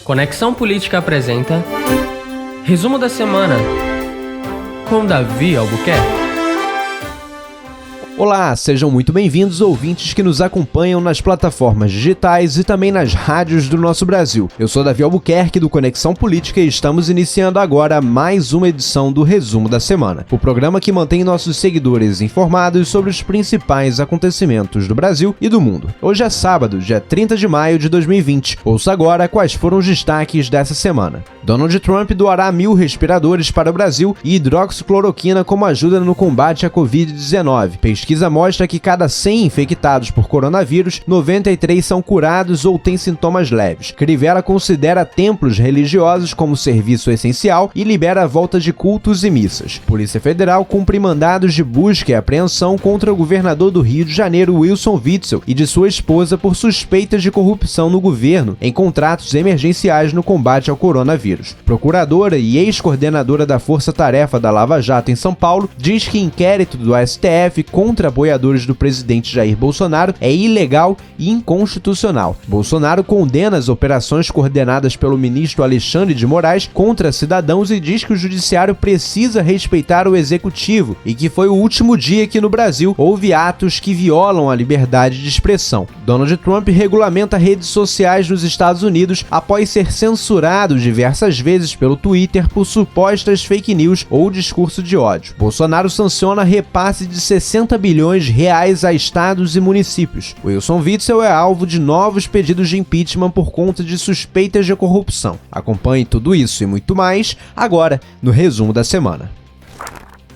Conexão Política apresenta Resumo da Semana com Davi Albuquerque. Olá, sejam muito bem-vindos, ouvintes que nos acompanham nas plataformas digitais e também nas rádios do nosso Brasil. Eu sou Davi Albuquerque, do Conexão Política, e estamos iniciando agora mais uma edição do Resumo da Semana, o programa que mantém nossos seguidores informados sobre os principais acontecimentos do Brasil e do mundo. Hoje é sábado, dia 30 de maio de 2020. Ouça agora quais foram os destaques dessa semana. Donald Trump doará 1.000 respiradores para o Brasil e hidroxicloroquina como ajuda no combate à Covid-19. Pesquisa mostra que cada 100 infectados por coronavírus, 93 são curados ou têm sintomas leves. Crivella considera templos religiosos como serviço essencial e libera a volta de cultos e missas. Polícia Federal cumpre mandados de busca e apreensão contra o governador do Rio de Janeiro, Wilson Witzel, e de sua esposa por suspeitas de corrupção no governo em contratos emergenciais no combate ao coronavírus. Procuradora e ex-coordenadora da Força Tarefa da Lava Jato em São Paulo diz que inquérito do STF contra apoiadores do presidente Jair Bolsonaro é ilegal e inconstitucional. Bolsonaro condena as operações coordenadas pelo ministro Alexandre de Moraes contra cidadãos e diz que o judiciário precisa respeitar o executivo e que foi o último dia que no Brasil houve atos que violam a liberdade de expressão. Donald Trump regulamenta redes sociais nos Estados Unidos após ser censurado diversas vezes pelo Twitter por supostas fake news ou discurso de ódio. Bolsonaro sanciona repasse de 60 bilhões de reais a estados e municípios. Wilson Witzel é alvo de novos pedidos de impeachment por conta de suspeitas de corrupção. Acompanhe tudo isso e muito mais agora no Resumo da Semana.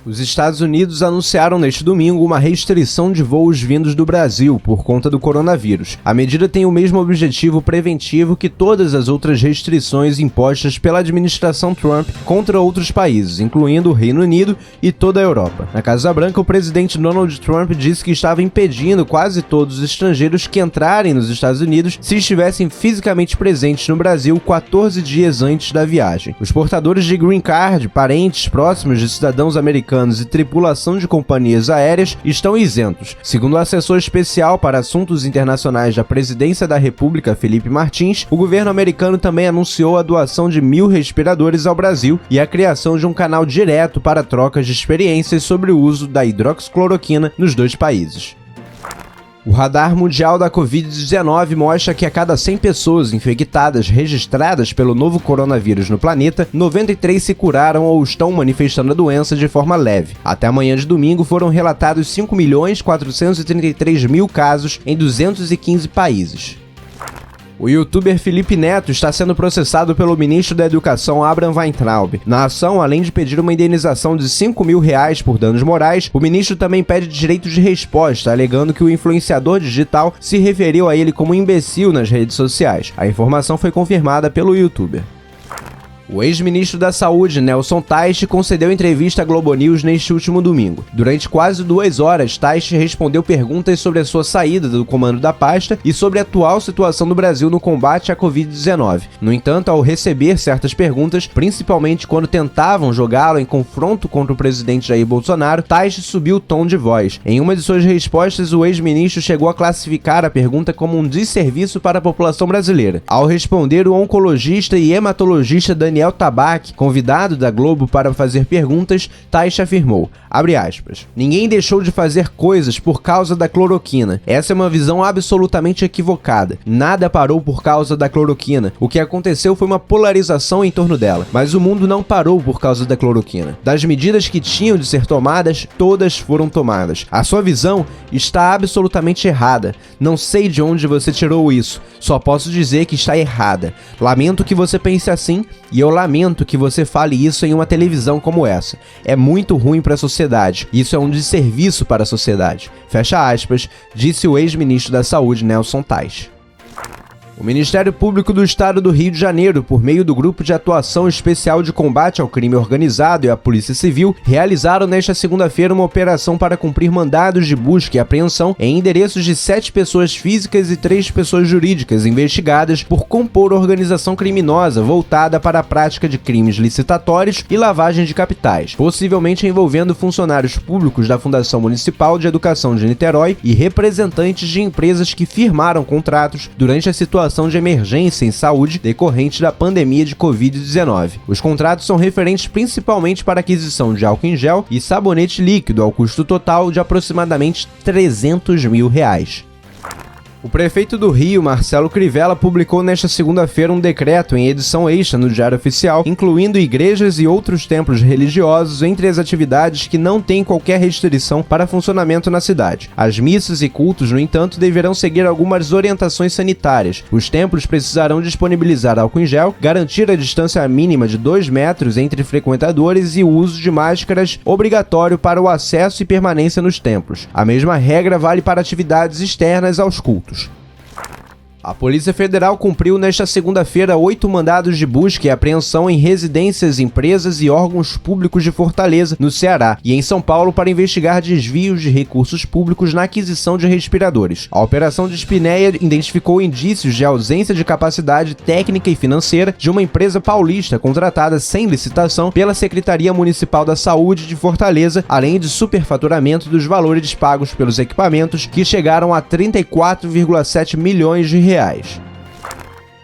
Os Estados Unidos anunciaram neste domingo uma restrição de voos vindos do Brasil por conta do coronavírus. A medida tem o mesmo objetivo preventivo que todas as outras restrições impostas pela administração Trump contra outros países, incluindo o Reino Unido e toda a Europa. Na Casa Branca, o presidente Donald Trump disse que estava impedindo quase todos os estrangeiros que entrarem nos Estados Unidos se estivessem fisicamente presentes no Brasil 14 dias antes da viagem. Os portadores de green card, parentes próximos de cidadãos americanos e tripulação de companhias aéreas estão isentos. Segundo o assessor especial para assuntos internacionais da Presidência da República, Felipe Martins, o governo americano também anunciou a doação de 1.000 respiradores ao Brasil e a criação de um canal direto para trocas de experiências sobre o uso da hidroxicloroquina nos dois países. O radar mundial da Covid-19 mostra que a cada 100 pessoas infectadas registradas pelo novo coronavírus no planeta, 93 se curaram ou estão manifestando a doença de forma leve. Até amanhã de domingo foram relatados 5.433.000 casos em 215 países. O youtuber Felipe Neto está sendo processado pelo ministro da Educação Abraham Weintraub. Na ação, além de pedir uma indenização de R$5.000 por danos morais, o ministro também pede direito de resposta, alegando que o influenciador digital se referiu a ele como imbecil nas redes sociais. A informação foi confirmada pelo youtuber. O ex-ministro da Saúde, Nelson Teich, concedeu entrevista à Globo News neste último domingo. Durante quase 2 horas, Teich respondeu perguntas sobre a sua saída do comando da pasta e sobre a atual situação do Brasil no combate à Covid-19. No entanto, ao receber certas perguntas, principalmente quando tentavam jogá-lo em confronto contra o presidente Jair Bolsonaro, Teich subiu o tom de voz. Em uma de suas respostas, o ex-ministro chegou a classificar a pergunta como um desserviço para a população brasileira. Ao responder, o oncologista e hematologista Daniel Tabac, convidado da Globo para fazer perguntas, Teich afirmou, abre aspas, ninguém deixou de fazer coisas por causa da cloroquina. Essa é uma visão absolutamente equivocada. Nada parou por causa da cloroquina. O que aconteceu foi uma polarização em torno dela. Mas o mundo não parou por causa da cloroquina. Das medidas que tinham de ser tomadas, todas foram tomadas. A sua visão está absolutamente errada. Não sei de onde você tirou isso. Só posso dizer que está errada. Lamento que você pense assim e eu lamento que você fale isso em uma televisão como essa. É muito ruim para a sociedade. Isso é um desserviço para a sociedade. Fecha aspas, disse o ex-ministro da Saúde, Nelson Teich. O Ministério Público do Estado do Rio de Janeiro, por meio do Grupo de Atuação Especial de Combate ao Crime Organizado e a Polícia Civil, realizaram nesta segunda-feira uma operação para cumprir mandados de busca e apreensão em endereços de 7 pessoas físicas e 3 pessoas jurídicas investigadas por compor organização criminosa voltada para a prática de crimes licitatórios e lavagem de capitais, possivelmente envolvendo funcionários públicos da Fundação Municipal de Educação de Niterói e representantes de empresas que firmaram contratos durante a situação situação de emergência em saúde decorrente da pandemia de Covid-19. Os contratos são referentes principalmente para a aquisição de álcool em gel e sabonete líquido ao custo total de aproximadamente R$300 mil. O prefeito do Rio, Marcelo Crivella, publicou nesta segunda-feira um decreto em edição extra no Diário Oficial, incluindo igrejas e outros templos religiosos entre as atividades que não têm qualquer restrição para funcionamento na cidade. As missas e cultos, no entanto, deverão seguir algumas orientações sanitárias. Os templos precisarão disponibilizar álcool em gel, garantir a distância mínima de 2 metros entre frequentadores e o uso de máscaras obrigatório para o acesso e permanência nos templos. A mesma regra vale para atividades externas aos cultos. A Polícia Federal cumpriu nesta segunda-feira 8 mandados de busca e apreensão em residências, empresas e órgãos públicos de Fortaleza, no Ceará, e em São Paulo para investigar desvios de recursos públicos na aquisição de respiradores. A Operação de Espinéia identificou indícios de ausência de capacidade técnica e financeira de uma empresa paulista contratada sem licitação pela Secretaria Municipal da Saúde de Fortaleza, além de superfaturamento dos valores pagos pelos equipamentos, que chegaram a 34,7 milhões de reais.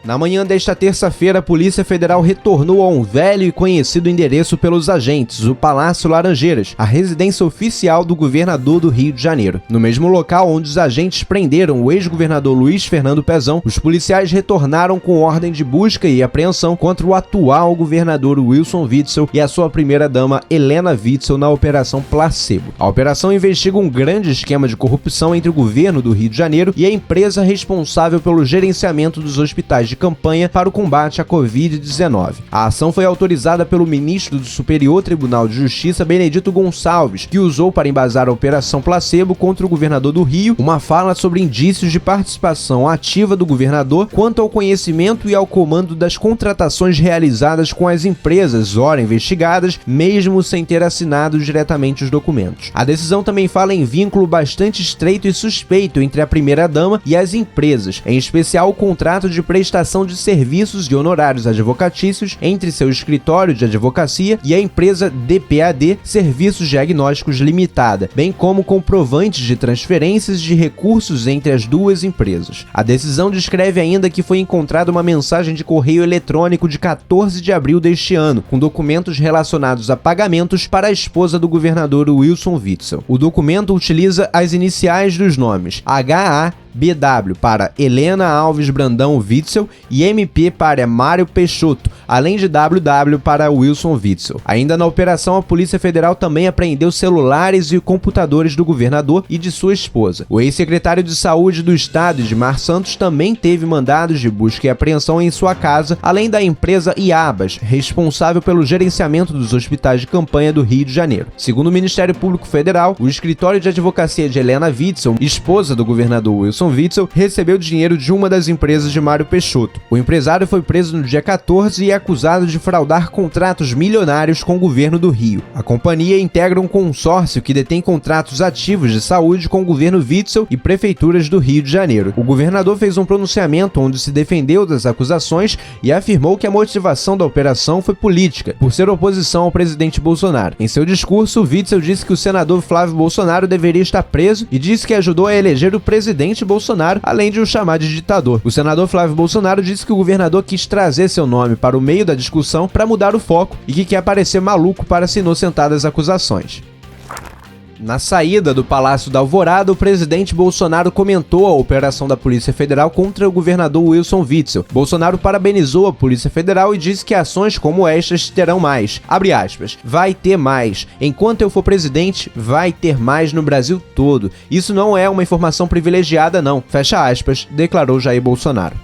Na manhã desta terça-feira, a Polícia Federal retornou a um velho e conhecido endereço pelos agentes, o Palácio Laranjeiras, a residência oficial do governador do Rio de Janeiro. No mesmo local onde os agentes prenderam o ex-governador Luiz Fernando Pezão, os policiais retornaram com ordem de busca e apreensão contra o atual governador Wilson Witzel e a sua primeira-dama Helena Witzel na Operação Placebo. A operação investiga um grande esquema de corrupção entre o governo do Rio de Janeiro e a empresa responsável pelo gerenciamento dos hospitais de campanha para o combate à Covid-19. A ação foi autorizada pelo ministro do Superior Tribunal de Justiça, Benedito Gonçalves, que usou para embasar a Operação Placebo contra o governador do Rio uma fala sobre indícios de participação ativa do governador quanto ao conhecimento e ao comando das contratações realizadas com as empresas ora investigadas, mesmo sem ter assinado diretamente os documentos. A decisão também fala em vínculo bastante estreito e suspeito entre a primeira-dama e as empresas, em especial o contrato de prestação de serviços e honorários advocatícios entre seu escritório de advocacia e a empresa DPAD Serviços Diagnósticos Limitada, bem como comprovantes de transferências de recursos entre as duas empresas. A decisão descreve ainda que foi encontrada uma mensagem de correio eletrônico de 14 de abril deste ano, com documentos relacionados a pagamentos para a esposa do governador Wilson Witzel. O documento utiliza as iniciais dos nomes HABW para Helena Alves Brandão Witzel e MP para Mário Peixoto, além de WW para Wilson Witzel. Ainda na operação, a Polícia Federal também apreendeu celulares e computadores do governador e de sua esposa. O ex-secretário de Saúde do Estado, Edmar Santos, também teve mandados de busca e apreensão em sua casa, além da empresa IABAS, responsável pelo gerenciamento dos hospitais de campanha do Rio de Janeiro. Segundo o Ministério Público Federal, o escritório de advocacia de Helena Witzel, esposa do governador Wilson Witzel, recebeu dinheiro de uma das empresas de Mário Peixoto. O empresário foi preso no dia 14 e é acusado de fraudar contratos milionários com o governo do Rio. A companhia integra um consórcio que detém contratos ativos de saúde com o governo Witzel e prefeituras do Rio de Janeiro. O governador fez um pronunciamento onde se defendeu das acusações e afirmou que a motivação da operação foi política, por ser oposição ao presidente Bolsonaro. Em seu discurso, Witzel disse que o senador Flávio Bolsonaro deveria estar preso e disse que ajudou a eleger o presidente Bolsonaro, além de o chamar de ditador. O senador Flávio Bolsonaro disse que o governador quis trazer seu nome para o meio da discussão para mudar o foco e que quer parecer maluco para se inocentar das acusações. Na saída do Palácio da Alvorada, o presidente Bolsonaro comentou a operação da Polícia Federal contra o governador Wilson Witzel. Bolsonaro parabenizou a Polícia Federal e disse que ações como estas terão mais. Abre aspas. Vai ter mais. Enquanto eu for presidente, vai ter mais no Brasil todo. Isso não é uma informação privilegiada, não. Fecha aspas, declarou Jair Bolsonaro.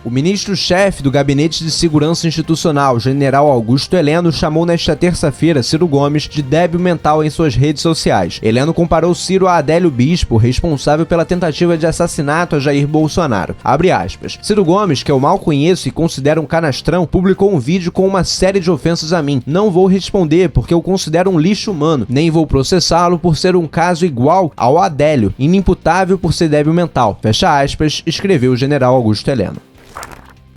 O ministro-chefe do Gabinete de Segurança Institucional, General Augusto Heleno, chamou nesta terça-feira Ciro Gomes de débil mental em suas redes sociais. Heleno comparou Ciro a Adélio Bispo, responsável pela tentativa de assassinato a Jair Bolsonaro. Abre aspas. Ciro Gomes, que eu mal conheço e considero um canastrão, publicou um vídeo com uma série de ofensas a mim. Não vou responder porque eu considero um lixo humano, nem vou processá-lo por ser um caso igual ao Adélio, inimputável por ser débil mental. Fecha aspas, escreveu o General Augusto Heleno.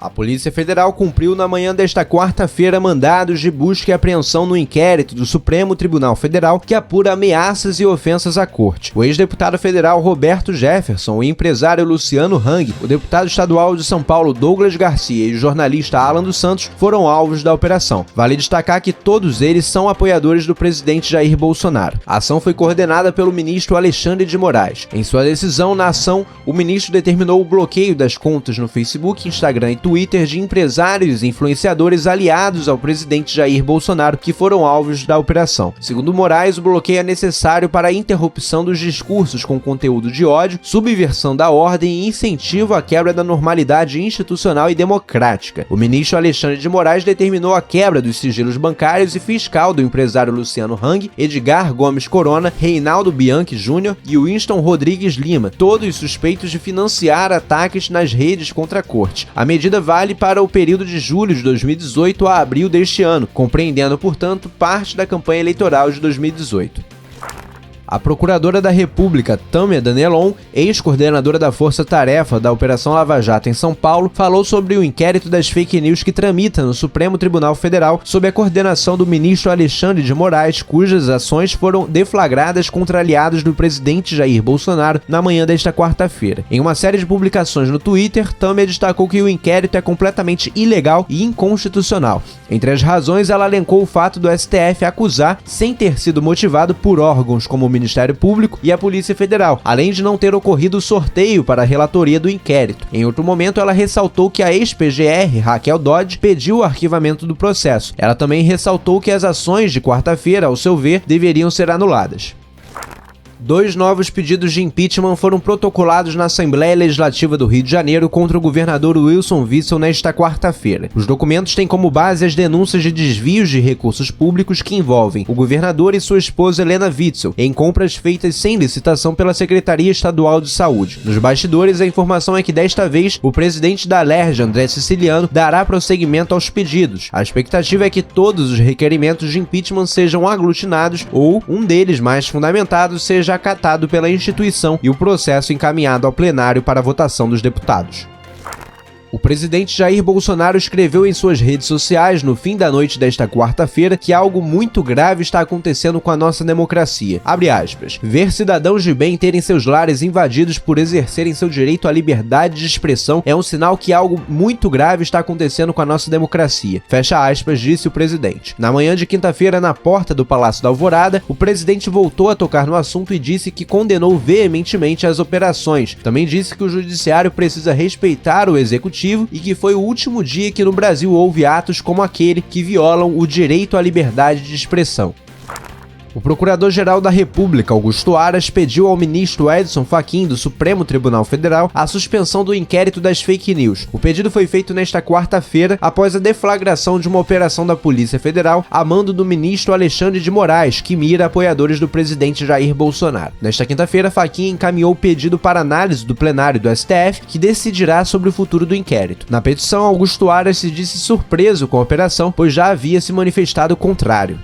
A Polícia Federal cumpriu na manhã desta quarta-feira mandados de busca e apreensão no inquérito do Supremo Tribunal Federal que apura ameaças e ofensas à corte. O ex-deputado federal Roberto Jefferson, o empresário Luciano Hang, o deputado estadual de São Paulo Douglas Garcia e o jornalista Alan dos Santos foram alvos da operação. Vale destacar que todos eles são apoiadores do presidente Jair Bolsonaro. A ação foi coordenada pelo ministro Alexandre de Moraes. Em sua decisão na ação, o ministro determinou o bloqueio das contas no Facebook, Instagram e Twitter de empresários e influenciadores aliados ao presidente Jair Bolsonaro que foram alvos da operação. Segundo Moraes, o bloqueio é necessário para a interrupção dos discursos com conteúdo de ódio, subversão da ordem e incentivo à quebra da normalidade institucional e democrática. O ministro Alexandre de Moraes determinou a quebra dos sigilos bancários e fiscal do empresário Luciano Hang, Edgar Gomes Corona, Reinaldo Bianchi Jr. e Winston Rodrigues Lima, todos suspeitos de financiar ataques nas redes contra a corte. A medida vale para o período de julho de 2018 a abril deste ano, compreendendo, portanto, parte da campanha eleitoral de 2018. A procuradora da República, Tâmia Danelon, ex-coordenadora da Força Tarefa da Operação Lava Jato em São Paulo, falou sobre o inquérito das fake news que tramita no Supremo Tribunal Federal sob a coordenação do ministro Alexandre de Moraes, cujas ações foram deflagradas contra aliados do presidente Jair Bolsonaro na manhã desta quarta-feira. Em uma série de publicações no Twitter, Tâmia destacou que o inquérito é completamente ilegal e inconstitucional. Entre as razões, ela elencou o fato do STF acusar sem ter sido motivado por órgãos como o Ministério Público e a Polícia Federal, além de não ter ocorrido o sorteio para a relatoria do inquérito. Em outro momento, ela ressaltou que a ex-PGR, Raquel Dodge, pediu o arquivamento do processo. Ela também ressaltou que as ações de quarta-feira, ao seu ver, deveriam ser anuladas. 2 novos pedidos de impeachment foram protocolados na Assembleia Legislativa do Rio de Janeiro contra o governador Wilson Witzel nesta quarta-feira. Os documentos têm como base as denúncias de desvios de recursos públicos que envolvem o governador e sua esposa Helena Witzel em compras feitas sem licitação pela Secretaria Estadual de Saúde. Nos bastidores, a informação é que desta vez o presidente da Alerj, André Siciliano, dará prosseguimento aos pedidos. A expectativa é que todos os requerimentos de impeachment sejam aglutinados ou um deles mais fundamentado seja acatado pela instituição e o processo encaminhado ao plenário para a votação dos deputados. O presidente Jair Bolsonaro escreveu em suas redes sociais no fim da noite desta quarta-feira que algo muito grave está acontecendo com a nossa democracia. Abre aspas. Ver cidadãos de bem terem seus lares invadidos por exercerem seu direito à liberdade de expressão é um sinal que algo muito grave está acontecendo com a nossa democracia. Fecha aspas, disse o presidente. Na manhã de quinta-feira, na porta do Palácio da Alvorada, o presidente voltou a tocar no assunto e disse que condenou veementemente as operações. Também disse que o judiciário precisa respeitar o executivo e que foi o último dia que no Brasil houve atos como aquele que violam o direito à liberdade de expressão. O Procurador-Geral da República, Augusto Aras, pediu ao ministro Edson Fachin, do Supremo Tribunal Federal, a suspensão do inquérito das fake news. O pedido foi feito nesta quarta-feira, após a deflagração de uma operação da Polícia Federal a mando do ministro Alexandre de Moraes, que mira apoiadores do presidente Jair Bolsonaro. Nesta quinta-feira, Fachin encaminhou o pedido para análise do plenário do STF, que decidirá sobre o futuro do inquérito. Na petição, Augusto Aras se disse surpreso com a operação, pois já havia se manifestado o contrário.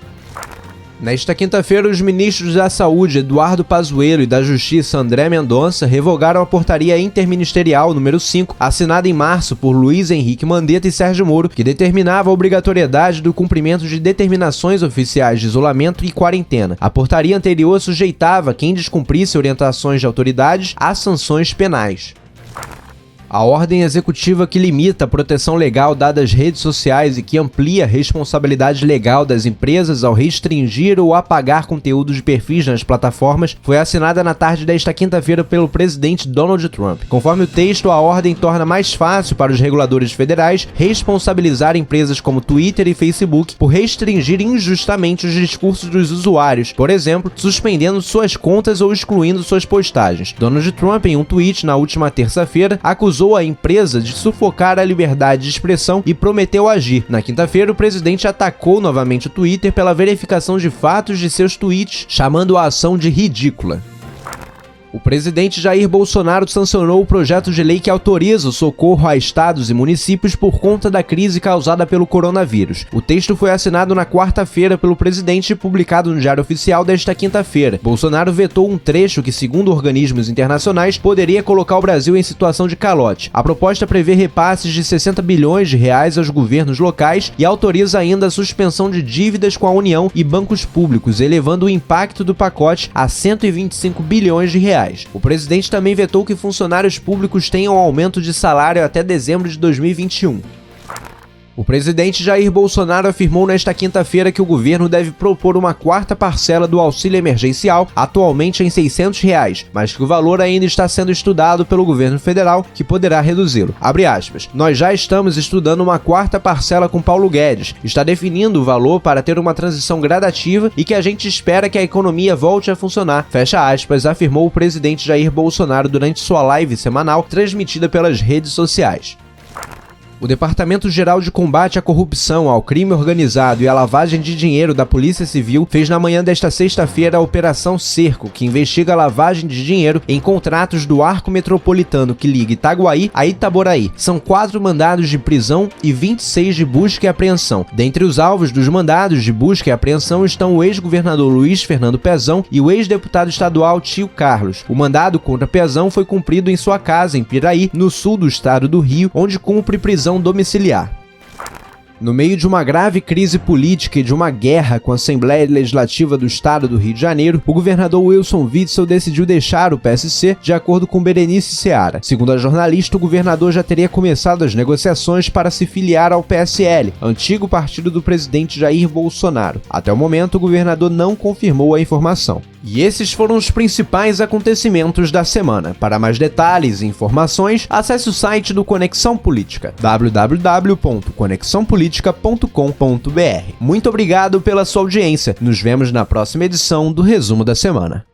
Nesta quinta-feira, os ministros da Saúde, Eduardo Pazuello, e da Justiça, André Mendonça, revogaram a portaria interministerial número 5, assinada em março por Luiz Henrique Mandetta e Sérgio Moro, que determinava a obrigatoriedade do cumprimento de determinações oficiais de isolamento e quarentena. A portaria anterior sujeitava quem descumprisse orientações de autoridades a sanções penais. A ordem executiva que limita a proteção legal dada às redes sociais e que amplia a responsabilidade legal das empresas ao restringir ou apagar conteúdo de perfis nas plataformas foi assinada na tarde desta quinta-feira pelo presidente Donald Trump. Conforme o texto, a ordem torna mais fácil para os reguladores federais responsabilizar empresas como Twitter e Facebook por restringir injustamente os discursos dos usuários, por exemplo, suspendendo suas contas ou excluindo suas postagens. Donald Trump, em um tweet na última terça-feira, acusou a empresa de sufocar a liberdade de expressão e prometeu agir. Na quinta-feira, o presidente atacou novamente o Twitter pela verificação de fatos de seus tweets, chamando a ação de ridícula. O presidente Jair Bolsonaro sancionou o projeto de lei que autoriza o socorro a estados e municípios por conta da crise causada pelo coronavírus. O texto foi assinado na quarta-feira pelo presidente e publicado no Diário Oficial desta quinta-feira. Bolsonaro vetou um trecho que, segundo organismos internacionais, poderia colocar o Brasil em situação de calote. A proposta prevê repasses de 60 bilhões de reais aos governos locais e autoriza ainda a suspensão de dívidas com a União e bancos públicos, elevando o impacto do pacote a 125 bilhões de reais. O presidente também vetou que funcionários públicos tenham aumento de salário até dezembro de 2021. O presidente Jair Bolsonaro afirmou nesta quinta-feira que o governo deve propor uma quarta parcela do auxílio emergencial, atualmente em R$ 600, mas que o valor ainda está sendo estudado pelo governo federal, que poderá reduzi-lo. Abre aspas. Nós já estamos estudando uma quarta parcela com Paulo Guedes. Está definindo o valor para ter uma transição gradativa e que a gente espera que a economia volte a funcionar. Fecha aspas, afirmou o presidente Jair Bolsonaro durante sua live semanal, transmitida pelas redes sociais. O Departamento-Geral de Combate à Corrupção, ao Crime Organizado e à Lavagem de Dinheiro da Polícia Civil fez na manhã desta sexta-feira a Operação Cerco, que investiga a lavagem de dinheiro em contratos do arco metropolitano que liga Itaguaí a Itaboraí. São 4 mandados de prisão e 26 de busca e apreensão. Dentre os alvos dos mandados de busca e apreensão estão o ex-governador Luiz Fernando Pezão e o ex-deputado estadual Tio Carlos. O mandado contra Pezão foi cumprido em sua casa em Piraí, no sul do estado do Rio, onde cumpre prisão domiciliar. No meio de uma grave crise política e de uma guerra com a Assembleia Legislativa do Estado do Rio de Janeiro, o governador Wilson Witzel decidiu deixar o PSC de acordo com Berenice Seara. Segundo a jornalista, o governador já teria começado as negociações para se filiar ao PSL, antigo partido do presidente Jair Bolsonaro. Até o momento, o governador não confirmou a informação. E esses foram os principais acontecimentos da semana. Para mais detalhes e informações, acesse o site do Conexão Política, www.conexãopolitica.com.br. Muito obrigado pela sua audiência. Nos vemos na próxima edição do Resumo da Semana.